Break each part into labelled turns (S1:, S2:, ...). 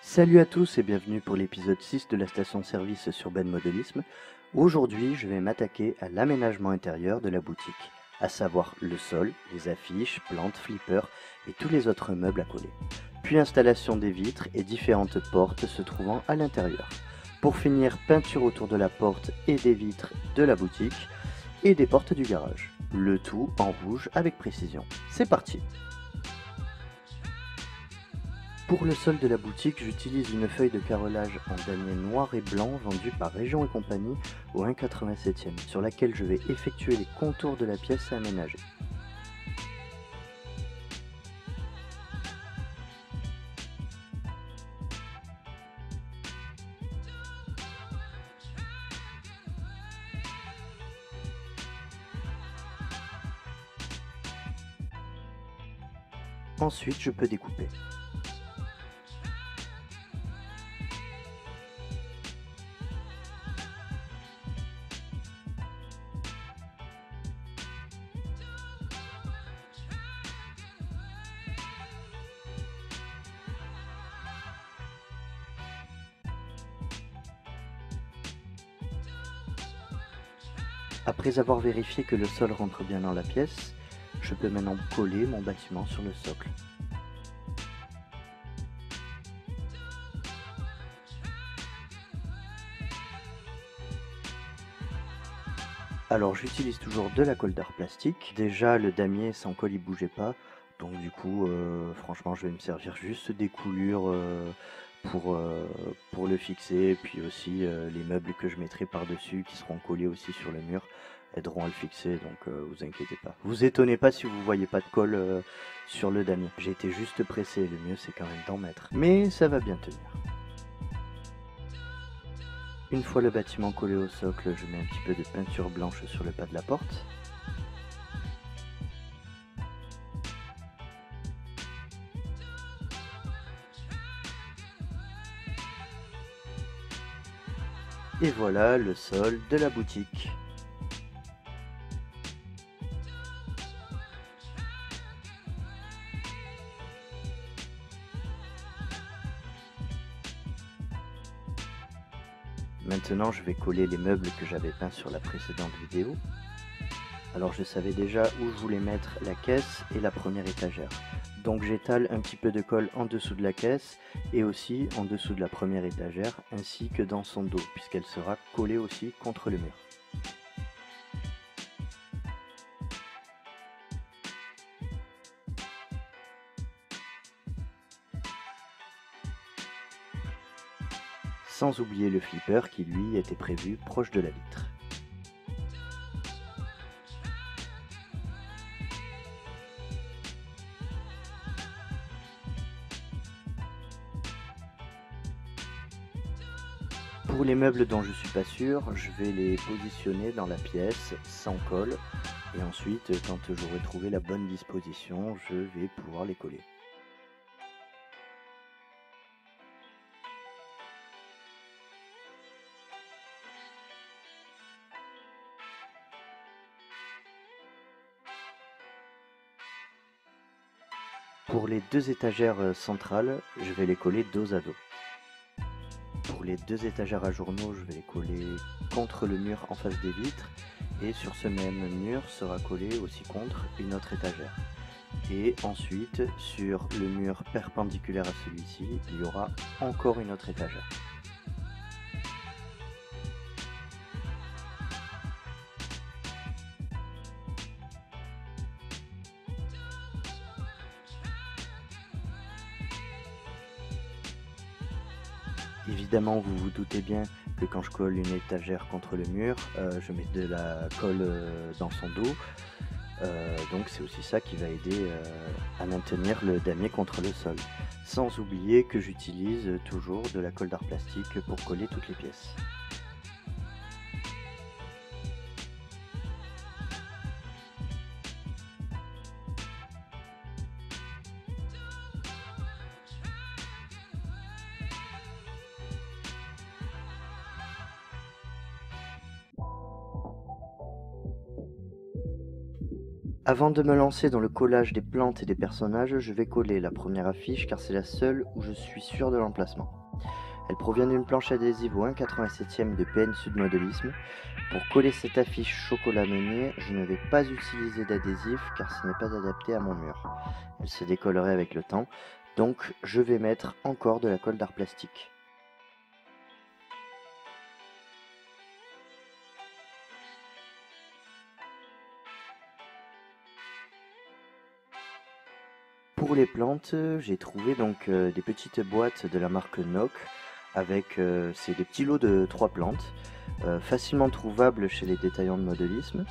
S1: Salut à tous et bienvenue pour l'épisode 6 de la station-service sur Ben Modelisme. Aujourd'hui, je vais m'attaquer à l'aménagement intérieur de la boutique, à savoir le sol, les affiches, plantes, flippers et tous les autres meubles à coller. Puis installation des vitres et différentes portes se trouvant à l'intérieur. Pour finir, peinture autour de la porte et des vitres de la boutique et des portes du garage. Le tout en rouge avec précision. C'est parti! Pour le sol de la boutique, j'utilise une feuille de carrelage en damier noir et blanc vendue par Région et Compagnie au 1,87e, sur laquelle je vais effectuer les contours de la pièce à aménager. Ensuite, je peux découper. Après avoir vérifié que le sol rentre bien dans la pièce, je peux maintenant coller mon bâtiment sur le socle. Alors j'utilise toujours de la colle d'art plastique. Déjà le damier sans colle il bougeait pas, donc du coup franchement je vais me servir juste des coulures pour, euh, pour le fixer, et puis aussi les meubles que je mettrai par dessus qui seront collés aussi sur le mur aideront à le fixer, donc vous inquiétez pas. Vous étonnez pas si vous voyez pas de colle sur le damier. J'ai été juste pressé, le mieux c'est quand même d'en mettre, mais ça va bien tenir. Une fois le bâtiment collé au socle, je mets un petit peu de peinture blanche sur le pas de la porte. Et voilà le sol de la boutique. Maintenant, je vais coller les meubles que j'avais peints sur la précédente vidéo. Alors je savais déjà où je voulais mettre la caisse et la première étagère. Donc j'étale un petit peu de colle en dessous de la caisse et aussi en dessous de la première étagère ainsi que dans son dos puisqu'elle sera collée aussi contre le mur. Sans oublier le flipper qui lui était prévu proche de la vitre. Pour les meubles dont je suis pas sûr, je vais les positionner dans la pièce sans colle et ensuite quand j'aurai trouvé la bonne disposition, je vais pouvoir les coller. Pour les deux étagères centrales, je vais les coller dos à dos. Pour les deux étagères à journaux, je vais les coller contre le mur en face des vitres et sur ce même mur sera collé aussi contre une autre étagère. Et ensuite, sur le mur perpendiculaire à celui-ci, il y aura encore une autre étagère. Évidemment, vous vous doutez bien que quand je colle une étagère contre le mur, je mets de la colle dans son dos. Donc c'est aussi ça qui va aider à maintenir le damier contre le sol. Sans oublier que j'utilise toujours de la colle d'art plastique pour coller toutes les pièces. Avant de me lancer dans le collage des plantes et des personnages, je vais coller la première affiche car c'est la seule où je suis sûr de l'emplacement. Elle provient d'une planche adhésive au 1,87e de PN Sud Modélisme. Pour coller cette affiche chocolat meunier, je ne vais pas utiliser d'adhésif car ce n'est pas adapté à mon mur. Elle se décollerait avec le temps, donc je vais mettre encore de la colle d'art plastique. Pour les plantes, j'ai trouvé donc des petites boîtes de la marque Nock avec c'est des petits lots de 3 plantes, facilement trouvables chez les détaillants de modélisme.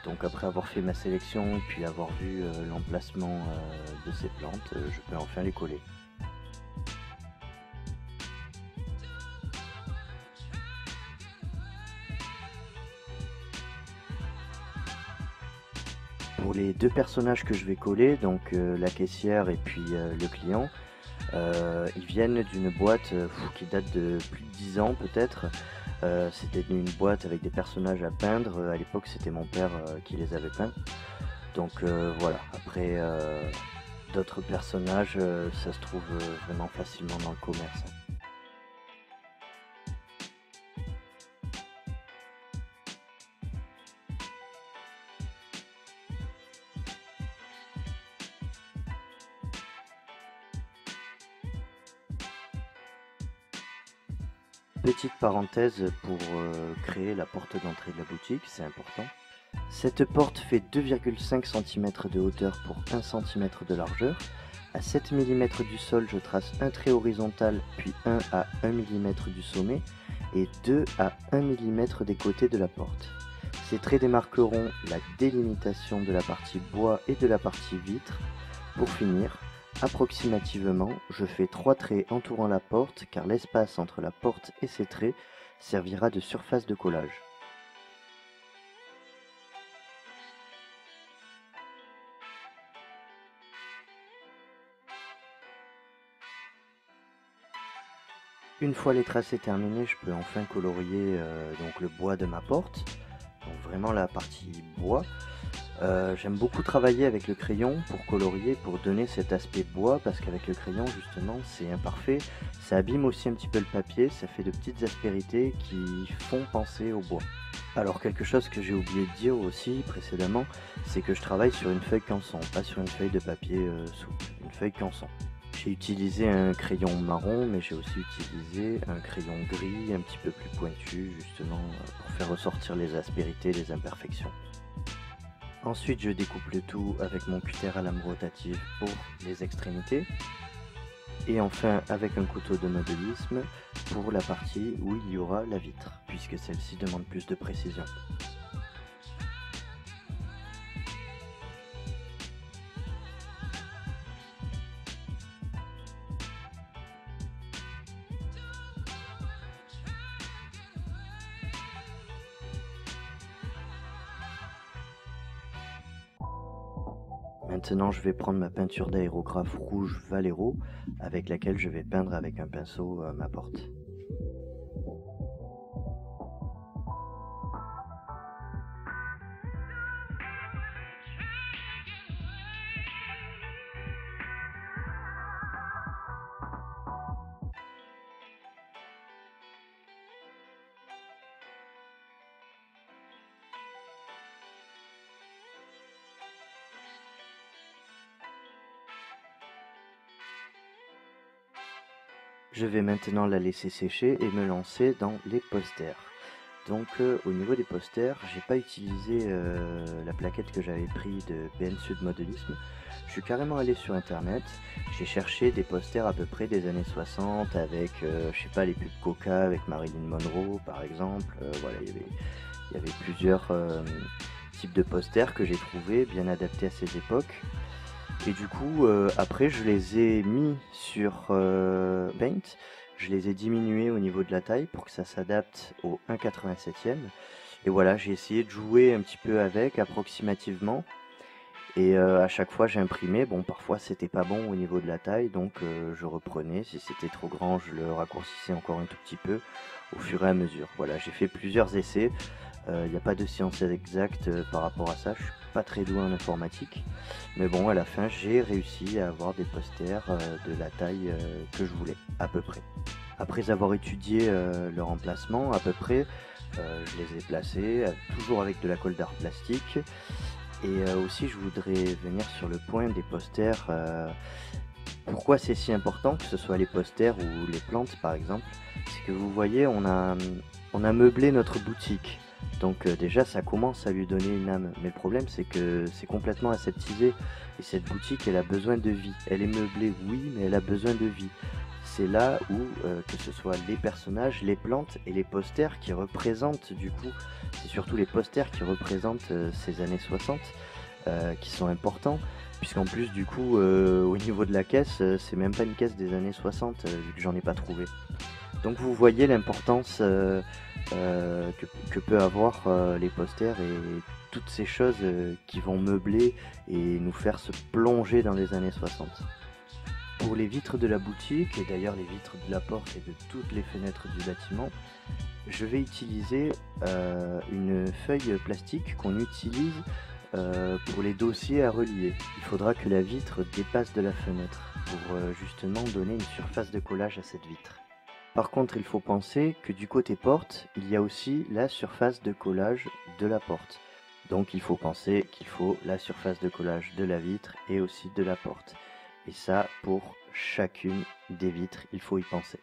S1: Donc après avoir fait ma sélection puis avoir vu l'emplacement de ces plantes, je peux enfin les coller. Pour les deux personnages que je vais coller, donc la caissière et puis le client, ils viennent d'une boîte qui date de plus de 10 ans peut-être. C'était une boîte avec des personnages à peindre. À l'époque, c'était mon père qui les avait peints. Donc voilà, après d'autres personnages, ça se trouve vraiment facilement dans le commerce. Petite parenthèse pour créer la porte d'entrée de la boutique, c'est important. Cette porte fait 2,5 cm de hauteur pour 1 cm de largeur. À 7 mm du sol, je trace un trait horizontal, puis 1 à 1 mm du sommet et 2 à 1 mm des côtés de la porte. Ces traits démarqueront la délimitation de la partie bois et de la partie vitre. Pour finir, approximativement, je fais 3 traits entourant la porte car l'espace entre la porte et ces traits servira de surface de collage. Une fois les tracés terminés, je peux enfin colorier donc le bois de ma porte, donc vraiment la partie bois. J'aime beaucoup travailler avec le crayon pour colorier, pour donner cet aspect bois, parce qu'avec le crayon justement c'est imparfait, ça abîme aussi un petit peu le papier, ça fait de petites aspérités qui font penser au bois. Alors quelque chose que j'ai oublié de dire aussi précédemment, c'est que je travaille sur une feuille canson, pas sur une feuille de papier souple, une feuille canson. J'ai utilisé un crayon marron, mais j'ai aussi utilisé un crayon gris un petit peu plus pointu, justement pour faire ressortir les aspérités, les imperfections. Ensuite, je découpe le tout avec mon cutter à lame rotative pour les extrémités. Et enfin, avec un couteau de modélisme pour la partie où il y aura la vitre, puisque celle-ci demande plus de précision. Maintenant, je vais prendre ma peinture d'aérographe rouge Valero avec laquelle je vais peindre avec un pinceau ma porte. Je vais maintenant la laisser sécher et me lancer dans les posters. Donc au niveau des posters, j'ai pas utilisé la plaquette que j'avais pris de PN Sud Modélisme. Je suis carrément allé sur internet, j'ai cherché des posters à peu près des années 60 avec, je sais pas, les pubs Coca avec Marilyn Monroe par exemple. Voilà, il y avait plusieurs types de posters que j'ai trouvé bien adaptés à ces époques. Et du coup, après, je les ai mis sur Paint. Je les ai diminués au niveau de la taille pour que ça s'adapte au 1,87e. Et voilà, j'ai essayé de jouer un petit peu avec, approximativement. Et à chaque fois, j'ai imprimé. Bon, parfois, c'était pas bon au niveau de la taille, donc je reprenais. Si c'était trop grand, je le raccourcissais encore un tout petit peu au fur et à mesure. Voilà, j'ai fait plusieurs essais. Il n'y a pas de science exacte par rapport à ça, je suis pas très doué en informatique. Mais bon, à la fin, j'ai réussi à avoir des posters de la taille que je voulais, à peu près. Après avoir étudié leur emplacement, à peu près, je les ai placés, toujours avec de la colle d'art plastique. Et aussi, je voudrais venir sur le point des posters. Pourquoi c'est si important, que ce soit les posters ou les plantes par exemple? C'est que vous voyez, on a meublé notre boutique. Donc déjà, ça commence à lui donner une âme. Mais le problème, c'est que c'est complètement aseptisé. Et cette boutique, elle a besoin de vie. Elle est meublée, oui, mais elle a besoin de vie. C'est là où, que ce soit les personnages, les plantes et les posters qui représentent, du coup, c'est surtout les posters qui représentent ces années 60 qui sont importants. Puisqu'en plus, du coup, au niveau de la caisse, c'est même pas une caisse des années 60, vu que j'en ai pas trouvé. Donc vous voyez l'importance que peut avoir les posters et toutes ces choses qui vont meubler et nous faire se plonger dans les années 60. Pour les vitres de la boutique, et d'ailleurs les vitres de la porte et de toutes les fenêtres du bâtiment, je vais utiliser une feuille plastique qu'on utilise pour les dossiers à relier. Il faudra que la vitre dépasse de la fenêtre pour justement donner une surface de collage à cette vitre. Par contre, il faut penser que du côté porte, il y a aussi la surface de collage de la porte. Donc il faut penser qu'il faut la surface de collage de la vitre et aussi de la porte. Et ça, pour chacune des vitres, il faut y penser.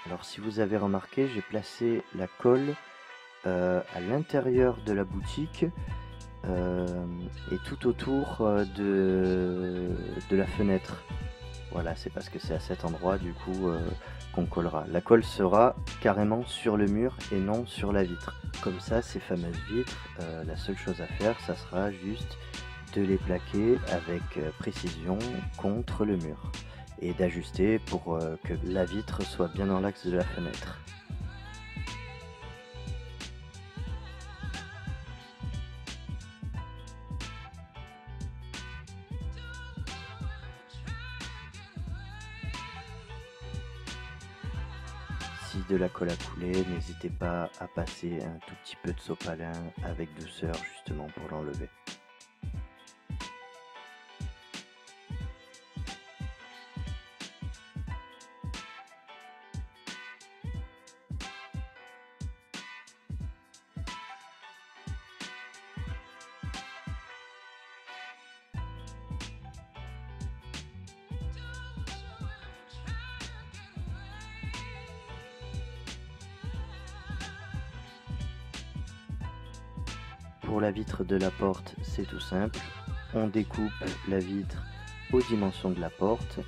S1: Alors si vous avez remarqué, j'ai placé la colle à l'intérieur de la boutique et tout autour de la fenêtre. Voilà, c'est parce que c'est à cet endroit du coup qu'on collera. La colle sera carrément sur le mur et non sur la vitre. Comme ça, ces fameuses vitres, la seule chose à faire, ça sera juste de les plaquer avec précision contre le mur et d'ajuster pour que la vitre soit bien dans l'axe de la fenêtre. Si de la colle a coulé, n'hésitez pas à passer un tout petit peu de sopalin avec douceur justement pour l'enlever. Pour la vitre de la porte, c'est tout simple. On découpe la vitre aux dimensions de la porte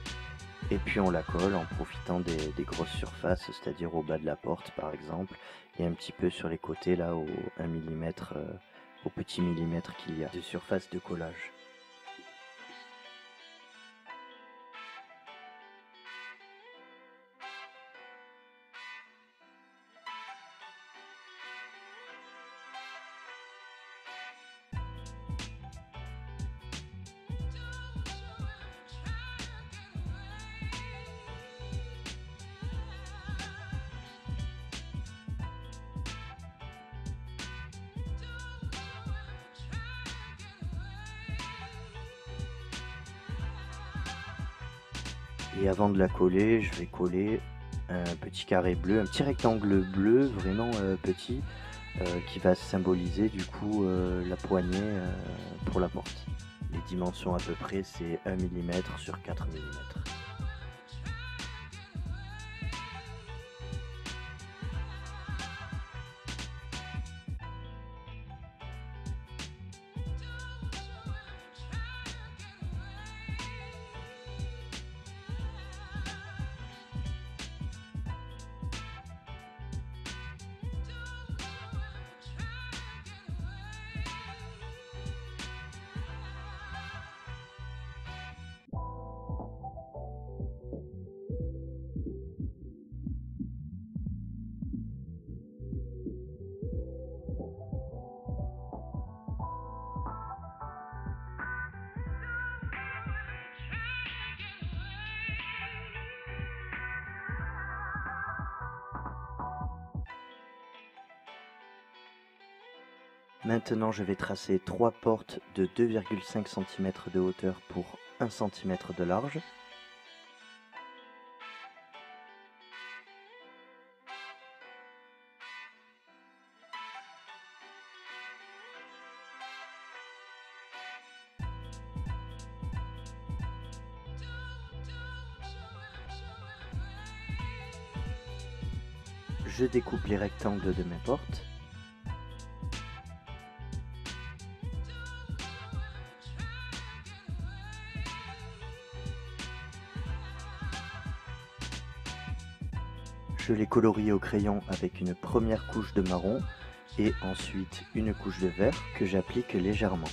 S1: et puis on la colle en profitant des grosses surfaces, c'est-à-dire au bas de la porte par exemple, et un petit peu sur les côtés là au 1 mm, au petit millimètre qu'il y a de surface de collage. Et avant de la coller, je vais coller un petit carré bleu, un petit rectangle bleu vraiment petit qui va symboliser du coup la poignée pour la porte. Les dimensions à peu près c'est 1 mm sur 4 mm. Maintenant, je vais tracer 3 portes de 2,5 cm de hauteur pour 1 cm de large. Je découpe les rectangles de mes portes. Je les colorie au crayon avec une première couche de marron et ensuite une couche de vert que j'applique légèrement.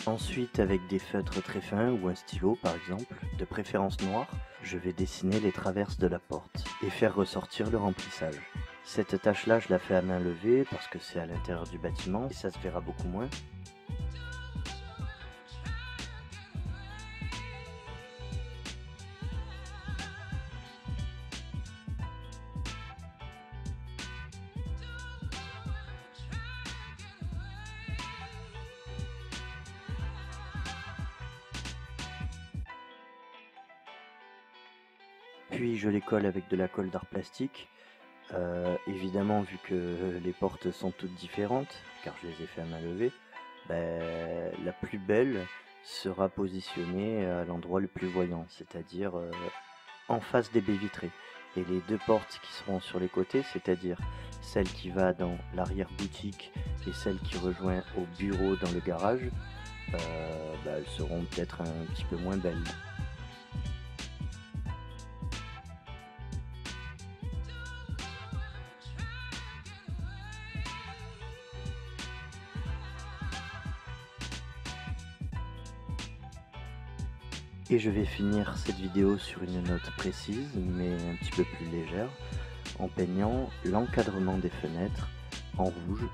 S1: Ensuite, avec des feutres très fins ou un stylo par exemple, de préférence noir, je vais dessiner les traverses de la porte et faire ressortir le remplissage. Cette tâche-là, je la fais à main levée parce que c'est à l'intérieur du bâtiment et ça se verra beaucoup moins. Puis je les colle avec de la colle d'art plastique. Évidemment, vu que les portes sont toutes différentes, car je les ai fait à main levée, la plus belle sera positionnée à l'endroit le plus voyant, c'est-à-dire en face des baies vitrées. Et les deux portes qui seront sur les côtés, c'est-à-dire celle qui va dans l'arrière-boutique et celle qui rejoint au bureau dans le garage, elles seront peut-être un petit peu moins belles. Et je vais finir cette vidéo sur une note précise, mais un petit peu plus légère, en peignant l'encadrement des fenêtres en rouge.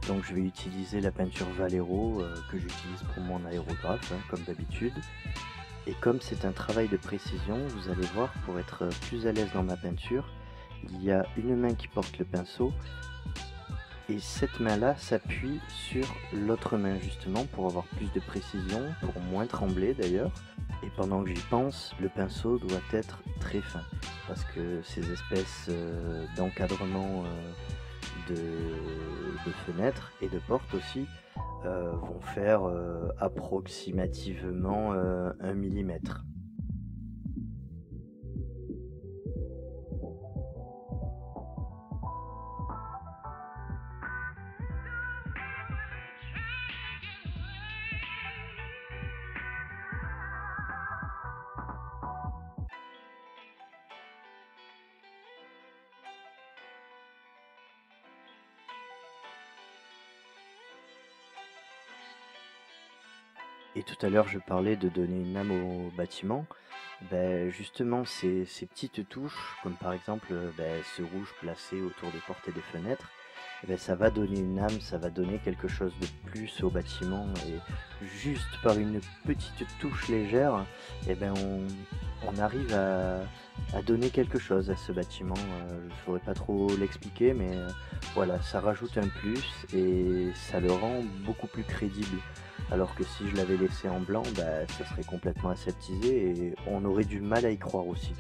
S1: Donc je vais utiliser la peinture Vallejo que j'utilise pour mon aérographe, comme d'habitude. Et comme c'est un travail de précision, vous allez voir, pour être plus à l'aise dans ma peinture, il y a une main qui porte le pinceau, et cette main-là s'appuie sur l'autre main justement pour avoir plus de précision, pour moins trembler d'ailleurs. Et pendant que j'y pense, le pinceau doit être très fin, parce que ces espèces d'encadrement de fenêtres et de portes aussi vont faire approximativement 1 mm. Et tout à l'heure, je parlais de donner une âme au bâtiment. Justement, ces petites touches, comme par exemple ce rouge placé autour des portes et des fenêtres, ça va donner une âme, ça va donner quelque chose de plus au bâtiment. Et juste par une petite touche légère, on arrive à donner quelque chose à ce bâtiment. Je ne saurais pas trop l'expliquer, mais voilà, ça rajoute un plus et ça le rend beaucoup plus crédible. Alors que si je l'avais laissé en blanc, ça serait complètement aseptisé et on aurait du mal à y croire aussi.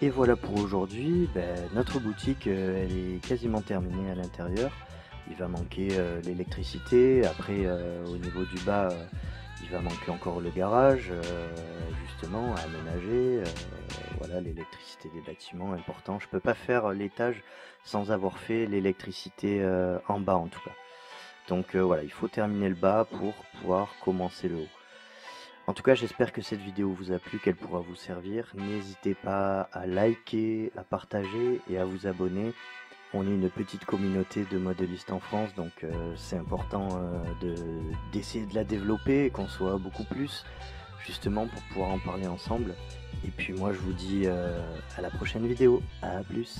S1: Et voilà pour aujourd'hui, notre boutique elle est quasiment terminée à l'intérieur. Il va manquer l'électricité, après au niveau du bas il va manquer encore le garage, justement à aménager, voilà l'électricité des bâtiments important. Je peux pas faire l'étage sans avoir fait l'électricité en bas en tout cas. Donc voilà, il faut terminer le bas pour pouvoir commencer le haut. En tout cas, j'espère que cette vidéo vous a plu, qu'elle pourra vous servir. N'hésitez pas à liker, à partager et à vous abonner. On est une petite communauté de modélistes en France, donc c'est important d'essayer de la développer et qu'on soit beaucoup plus, justement pour pouvoir en parler ensemble. Et puis moi je vous dis à la prochaine vidéo. À plus.